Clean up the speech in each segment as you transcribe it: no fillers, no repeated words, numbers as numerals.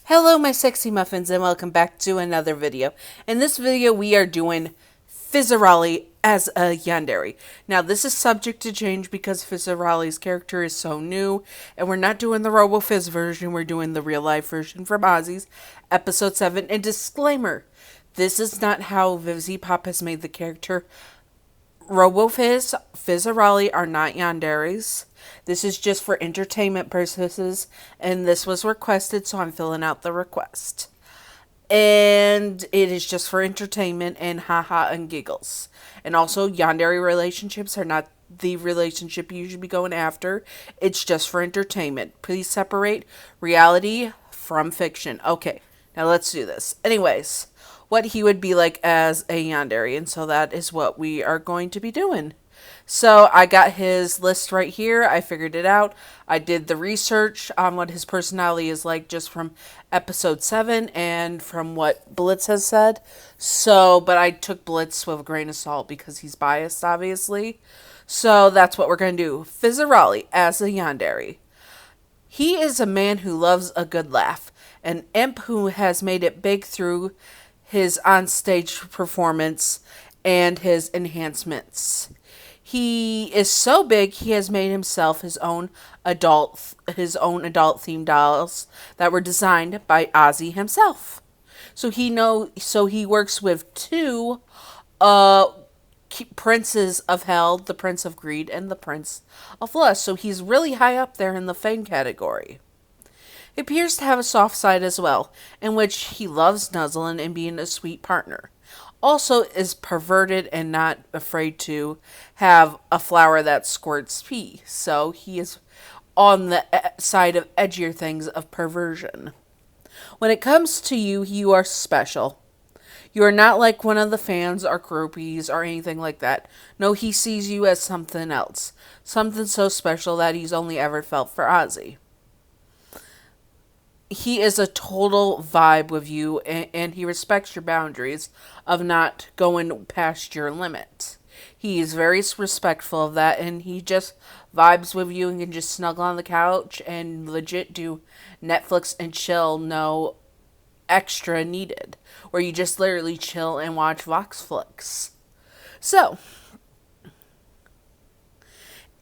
Hello my sexy muffins and welcome back to another video. In this video we are doing Fizarolli as a Yandere. Now this is subject to change because Fizarolli's character is so new and we're not doing the RoboFizz version, we're doing the real life version from Ozzy's episode 7. And disclaimer, this is not how Vivzy Pop has made the character. RoboFizz, Fizarolli are not yanderes. This is just for entertainment purposes, and this was requested, so I'm filling out the request. And it is just for entertainment and haha and giggles. And also, yandere relationships are not the relationship you should be going after. It's just for entertainment. Please separate reality from fiction. Okay, now let's do this. Anyways, what he would be like as a yandere, and so that is what we are going to be doing. So I got his list right here. I figured it out. I did the research on what his personality is like just from episode 7 and from what Blitz has said. So, but I took Blitz with a grain of salt because he's biased, obviously. So that's what we're going to do. Fizarolli as a yandere. He is a man who loves a good laugh. An imp who has made it big through his onstage performance and his enhancements. He is so big he has made himself his own adult themed dolls that were designed by Ozzy himself. So he works with two princes of hell, the Prince of Greed and the Prince of Lust. So he's really high up there in the fame category. He appears to have a soft side as well, in which he loves nuzzling and being a sweet partner. Also is perverted and not afraid to have a flower that squirts pee. So he is on the side of edgier things of perversion. When it comes to you, you are special. You are not like one of the fans or groupies or anything like that. No, he sees you as something else. Something so special that he's only ever felt for Ozzy. He is a total vibe with you, and he respects your boundaries of not going past your limit. He is very respectful of that, and he just vibes with you and can just snuggle on the couch and legit do Netflix and chill, no extra needed, where you just literally chill and watch Vox flicks. So,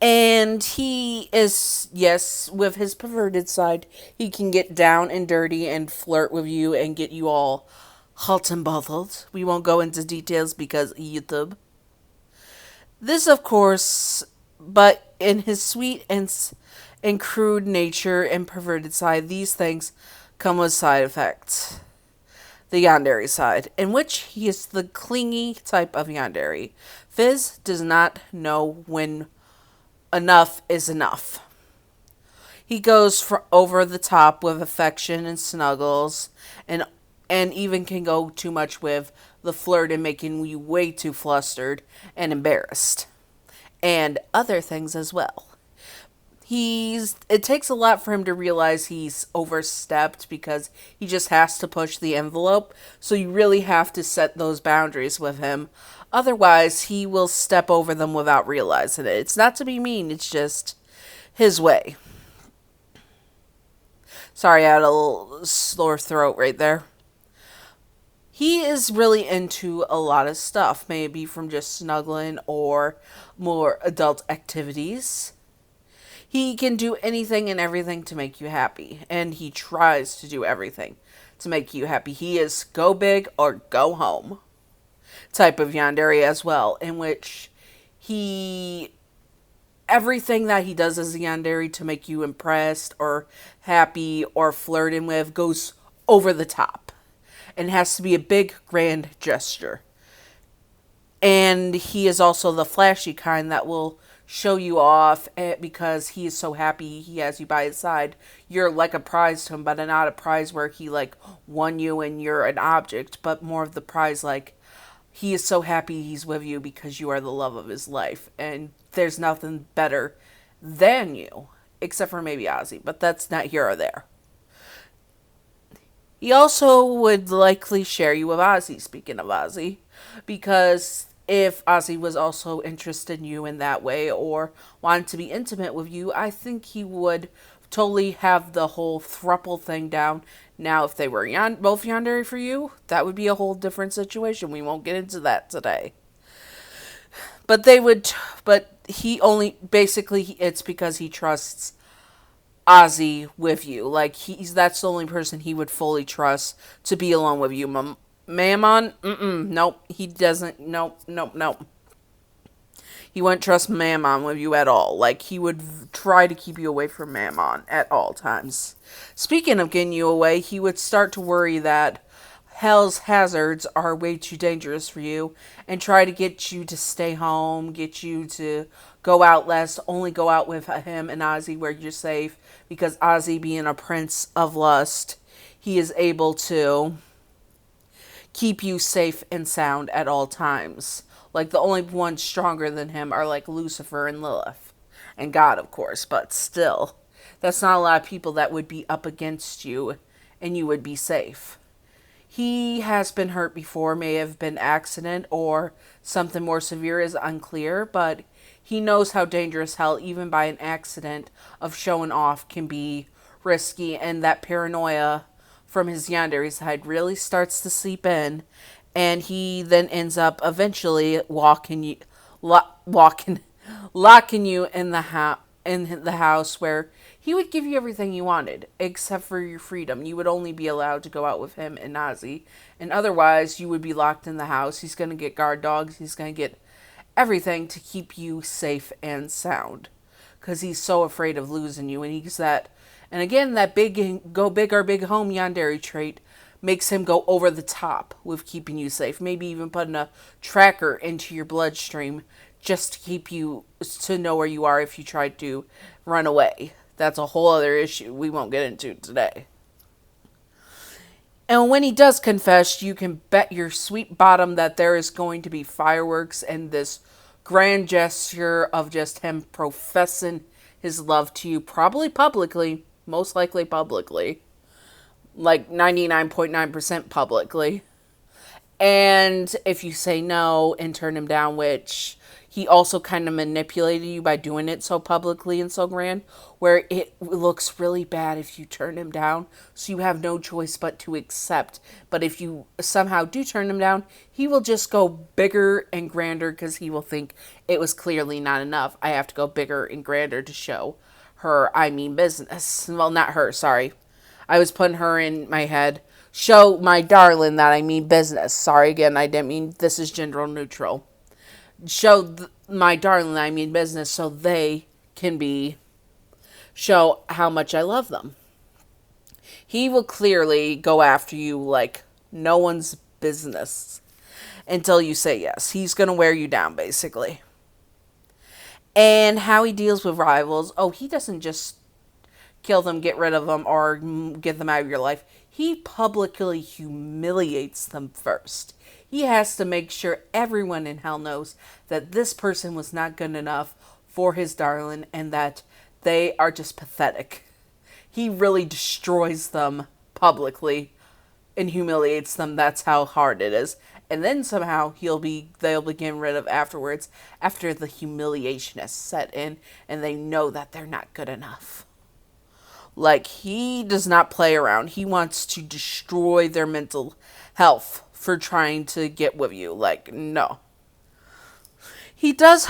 and he is, yes, with his perverted side, he can get down and dirty and flirt with you and get you all hot and bothered. We won't go into details because YouTube. This, of course, but in his sweet and crude nature and perverted side, these things come with side effects. The yandere side, in which he is the clingy type of yandere. Fizz does not know when enough is enough. He goes over the top with affection and snuggles, and even can go too much with the flirt and making you way too flustered and embarrassed, and other things as well. It takes a lot for him to realize he's overstepped because he just has to push the envelope. So you really have to set those boundaries with him. Otherwise, he will step over them without realizing it. It's not to be mean, it's just his way. Sorry, I had a little sore throat right there. He is really into a lot of stuff, maybe from just snuggling or more adult activities. He can do anything and everything to make you happy, and he tries to do everything to make you happy. He is go big or go home type of yandere as well, in which everything that he does as a yandere to make you impressed or happy or flirting with goes over the top and has to be a big grand gesture. And he is also the flashy kind that will show you off because he is so happy he has you by his side. You're like a prize to him, but not a prize where he like won you and you're an object, but more of the prize like he is so happy he's with you because you are the love of his life, and there's nothing better than you, except for maybe Ozzy, but that's not here or there. He also would likely share you with Ozzy, speaking of Ozzy, because if Ozzy was also interested in you in that way or wanted to be intimate with you, I think he would totally have the whole thruple thing down. Now, if they were both yandere for you, that would be a whole different situation. We won't get into that today. But they would, but he only, basically, it's because he trusts Ozzy with you. Like, that's the only person he would fully trust to be alone with you. Mammon? Nope. He doesn't. Nope, nope, nope. He wouldn't trust Mammon with you at all. Like, he would try to keep you away from Mammon at all times. Speaking of getting you away, he would start to worry that Hell's hazards are way too dangerous for you and try to get you to stay home, get you to go out less, only go out with him and Ozzy where you're safe, because Ozzy, being a prince of lust, he is able to keep you safe and sound at all times. Like, the only ones stronger than him are like Lucifer and Lilith. And God, of course, but still. That's not a lot of people that would be up against you and you would be safe. He has been hurt before, may have been accident or something more severe is unclear, but he knows how dangerous hell, even by an accident of showing off, can be risky, and that paranoia from his yandere side really starts to seep in, and he then ends up eventually locking you in the house where he would give you everything you wanted except for your freedom. You would only be allowed to go out with him and Nazi, and otherwise you would be locked in the house. He's going to get guard dogs. He's going to get everything to keep you safe and sound because he's so afraid of losing you. And he's that, and again, that go big or big home yandere trait makes him go over the top with keeping you safe. Maybe even putting a tracker into your bloodstream just to keep you, to know where you are if you try to run away. That's a whole other issue we won't get into today. And when he does confess, you can bet your sweet bottom that there is going to be fireworks and this grand gesture of just him professing his love to you, probably publicly, most likely publicly, like 99.9% publicly. And if you say no and turn him down, which he also kind of manipulated you by doing it so publicly and so grand, where it looks really bad if you turn him down, so you have no choice but to accept. But if you somehow do turn him down, he will just go bigger and grander because he will think it was clearly not enough. I have to go bigger and grander to show her I mean business. Well, not her, sorry. I was putting her in my head. Show my darling that I mean business. Sorry again, I didn't mean, this is gender neutral. Show my darling that I mean business so they can show how much I love them. He will clearly go after you like no one's business until you say yes. He's going to wear you down, basically. And how he deals with rivals, he doesn't just kill them, get rid of them, or get them out of your life. He publicly humiliates them first. He has to make sure everyone in hell knows that this person was not good enough for his darling and that they are just pathetic. He really destroys them publicly and humiliates them. That's how hard it is. And then somehow they'll be getting rid of afterwards, after the humiliation has set in and they know that they're not good enough. Like, he does not play around. He wants to destroy their mental health for trying to get with you. Like, no. He does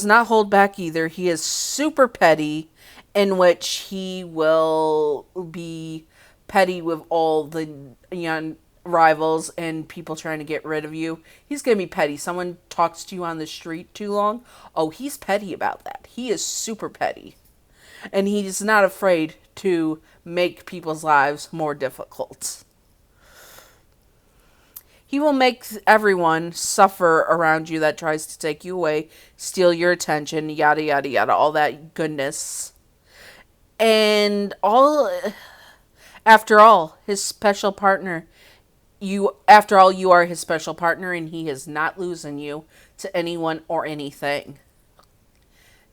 not hold back either. He is super petty, in which he will be petty with all the young rivals and people trying to get rid of you. He's going to be petty. Someone talks to you on the street too long. He's petty about that. He is super petty. And he's not afraid to make people's lives more difficult. He will make everyone suffer around you that tries to take you away, steal your attention, yada, yada, yada, all that goodness. And after all, his special partner, you are his special partner, and he is not losing you to anyone or anything.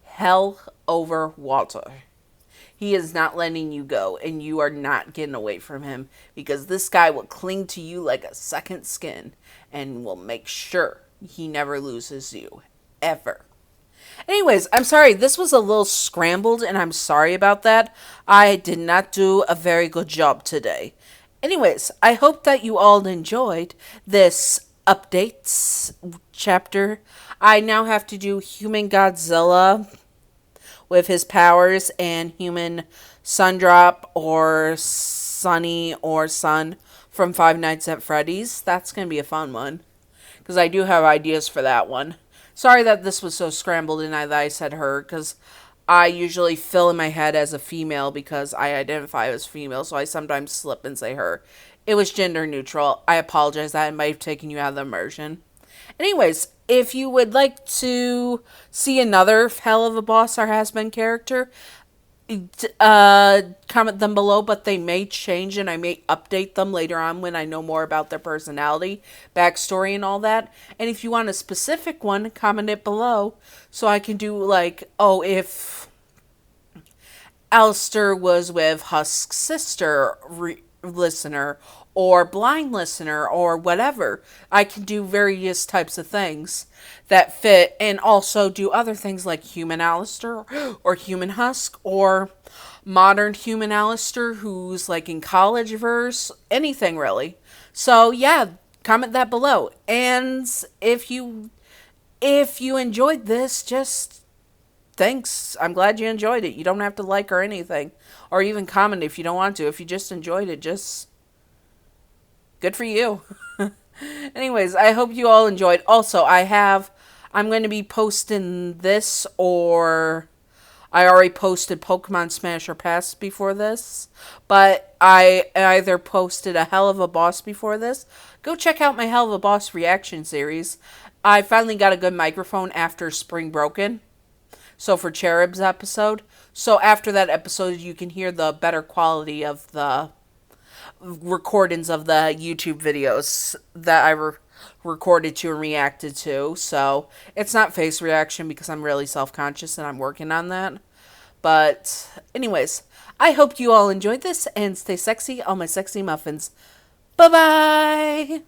Hell over water. He is not letting you go, and you are not getting away from him, because this guy will cling to you like a second skin and will make sure he never loses you, ever. Anyways, I'm sorry. This was a little scrambled, and I'm sorry about that. I did not do a very good job today. Anyways, I hope that you all enjoyed this updates chapter. I now have to do Human Godzilla with his powers and Human Sundrop or Sunny or Sun from Five Nights at Freddy's. That's going to be a fun one because I do have ideas for that one. Sorry that this was so scrambled and that I said her, because I usually fill in my head as a female because I identify as female, so I sometimes slip and say her. It was gender neutral. I apologize that I might have taken you out of the immersion. Anyways, if you would like to see another Helluva boss or has-been character, comment them below, but they may change and I may update them later on when I know more about their personality, backstory, and all that. And if you want a specific one, comment it below so I can do like, oh, if Alistair was with Husk's sister listener or blind listener or whatever. I can do various types of things that fit and also do other things like human Alistair or human Husk or modern human Alistair who's like in college verse, anything really. So yeah, comment that below. And if you enjoyed this, just thanks. I'm glad you enjoyed it. You don't have to like or anything. Or even comment if you don't want to. If you just enjoyed it, just good for you. Anyways, I hope you all enjoyed. Also, I'm going to be posting this, or I already posted Pokemon Smash or Pass before this, but I either posted a Helluva Boss before this. Go check out my Helluva Boss reaction series. I finally got a good microphone after Spring Broken. So for Cherub's episode. So after that episode, you can hear the better quality of the recordings of the YouTube videos that I recorded to and reacted to. So it's not face reaction because I'm really self-conscious and I'm working on that. But anyways, I hope you all enjoyed this and stay sexy, all my sexy muffins. Bye-bye!